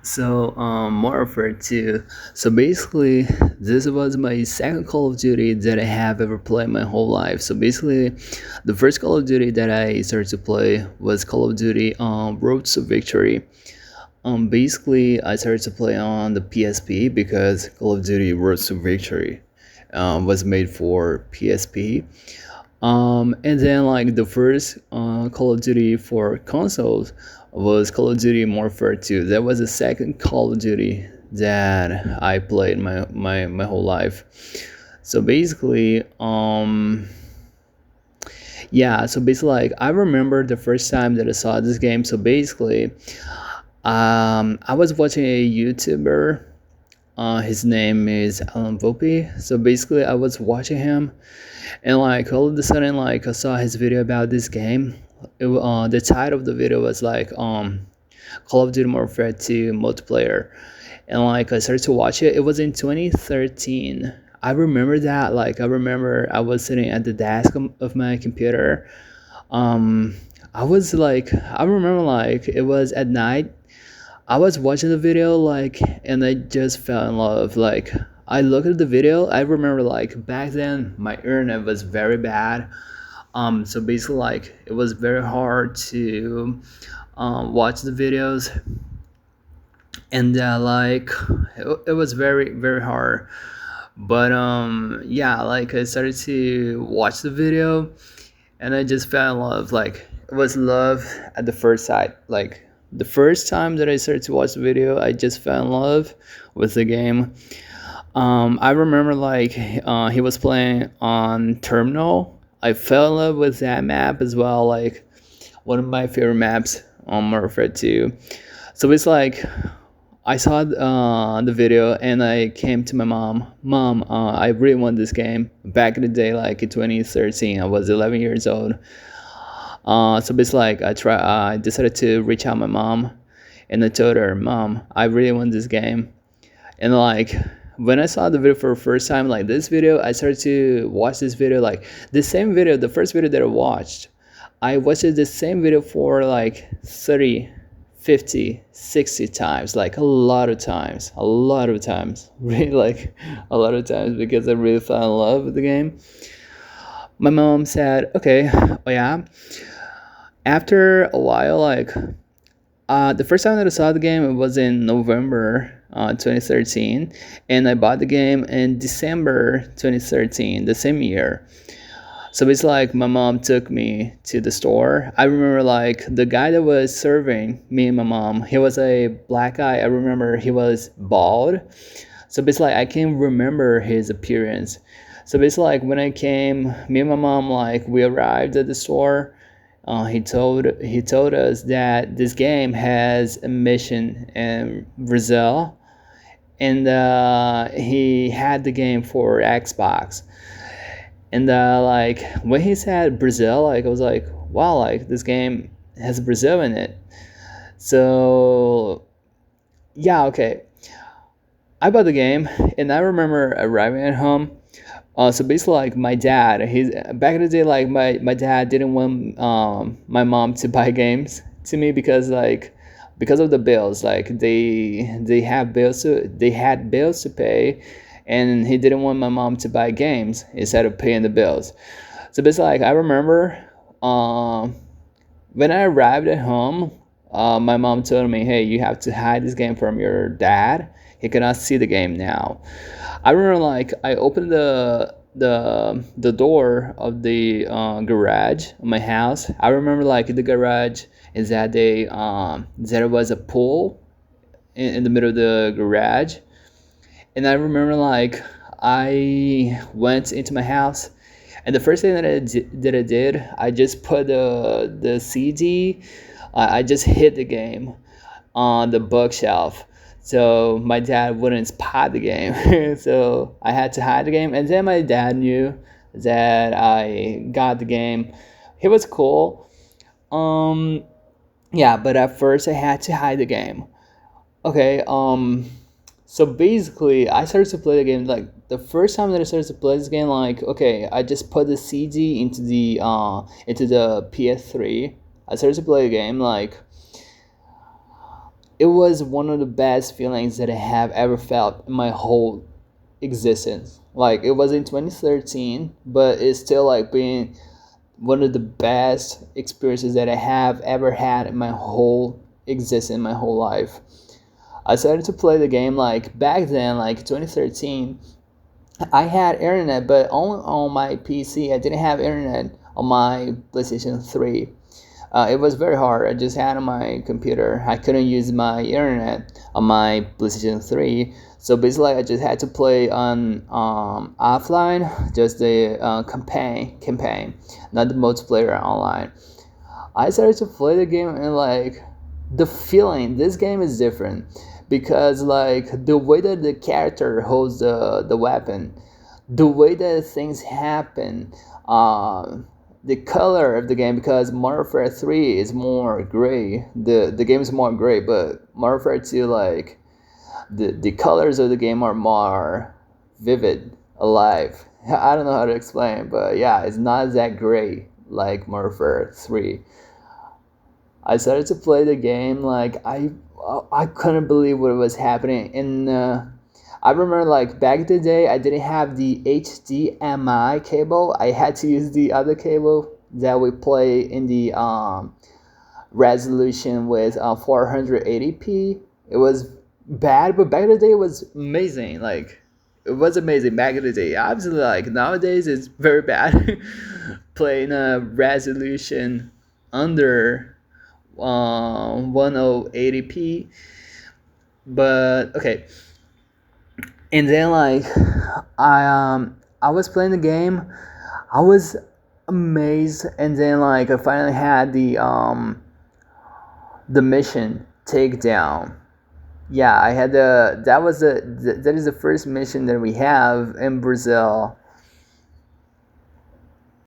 Modern Warfare 2. So basically, this was my second Call of Duty that I have ever played my whole life. So basically, the first Call of Duty that I started to play was Call of Duty Road to Victory. Basically, I started to play on the PSP because Call of Duty Road to Victory was made for PSP. And then like the first Call of Duty for consoles was Call of Duty Modern Warfare 2. That was the second Call of Duty that I played my whole life. So basically, yeah. So basically, like I remember the first time that I saw this game. So basically, I was watching a YouTuber. His name is Alan Volpe. So basically, I was watching him, and like all of a sudden, like I saw his video about this game. The title of the video was like Call of Duty Modern Warfare 2 multiplayer, and like I started to watch it. It was in 2013. I remember that. Like I remember I was sitting at the desk of my computer. Um, I was like, I remember like it was at night. I was watching the video like, and I just fell in love. Like I looked at the video. I remember like back then my internet was very bad. So basically like it was very hard to watch the videos, and like it was very hard. But yeah, like I started to watch the video, and I just fell in love. Like it was love at the first sight. Like the first time that I started to watch the video, I just fell in love with the game. I remember like he was playing on Terminal. I fell in love with that map as well. Like one of my favorite maps on Modern Warfare 2. So it's like I saw the video and I came to my mom. Mom, I really want this game. Back in the day, like in 2013, I was 11 years old. So it's like I decided to reach out my mom, and I told her, Mom, I really want this game. And like when I saw the video for the first time, like this video, I started to watch this video, like the same video, the first video that I watched the same video for like 30, 50, 60 times, like a lot of times, really like a lot of times, because I really fell in love with the game. My mom said, okay, oh yeah. After a while, like the first time that I saw the game, it was in November 2013, and I bought the game in December 2013, the same year. So it's like my mom took me to the store. I remember like the guy that was serving me and my mom, he was a black guy. I remember he was bald. So it's like I can remember his appearance. So it's like when I came, me and my mom, like we arrived at the store. He told us that this game has a mission in Brazil, and he had the game for Xbox. And like when he said Brazil, like I was like, wow, like this game has Brazil in it. So yeah, okay. I bought the game, and I remember arriving at home. So basically, like my dad, he's back in the day, like my dad didn't want my mom to buy games to me because of the bills. Like they had bills to pay, and he didn't want my mom to buy games instead of paying the bills. So basically, like I remember, um, when I arrived at home, my mom told me, "Hey, you have to hide this game from your dad. He cannot see the game now." I remember, like I opened the door of the garage of my house. I remember, like the garage is that there was a pool in the middle of the garage, and I remember, like I went into my house, and the first thing that I did, I just put the CD. I just hid the game on the bookshelf, so my dad wouldn't spot the game. So I had to hide the game, and then my dad knew that I got the game. He was cool. Um, yeah, but at first I had to hide the game. Okay. So basically, I started to play the game. Like the first time that I started to play this game, like okay, I just put the CD into the PS3. I started to play a game. Like it was one of the best feelings that I have ever felt in my whole existence. Like it was in 2013, but it's still like being one of the best experiences that I have ever had in my whole existence, my whole life. I started to play the game like back then, like 2013. I had internet, but only on my PC. I didn't have internet on my PlayStation 3. It was very hard. I just had on my computer. I couldn't use my internet on my PlayStation 3. So basically, I just had to play on offline, just the campaign, not the multiplayer online. I started to play the game and like the feeling. This game is different because like the way that the character holds the weapon, the way that things happen, the color of the game, because Modern Warfare 3 is more gray. The game is more gray, but Modern Warfare 2 like the colors of the game are more vivid, alive. I don't know how to explain, but yeah, it's not that gray like Modern Warfare 3. I started to play the game like I couldn't believe what was happening. And I remember like back in the day, I didn't have the HDMI cable. I had to use the other cable that we play in the resolution with 480p. It was bad, but back in the day it was amazing. Like it was amazing back in the day. Obviously, like nowadays it's very bad playing a resolution under 1080p. But okay, and then like I was playing the game. I was amazed, and then like I finally had the mission takedown. Yeah, I had that was that is the first mission that we have in Brazil.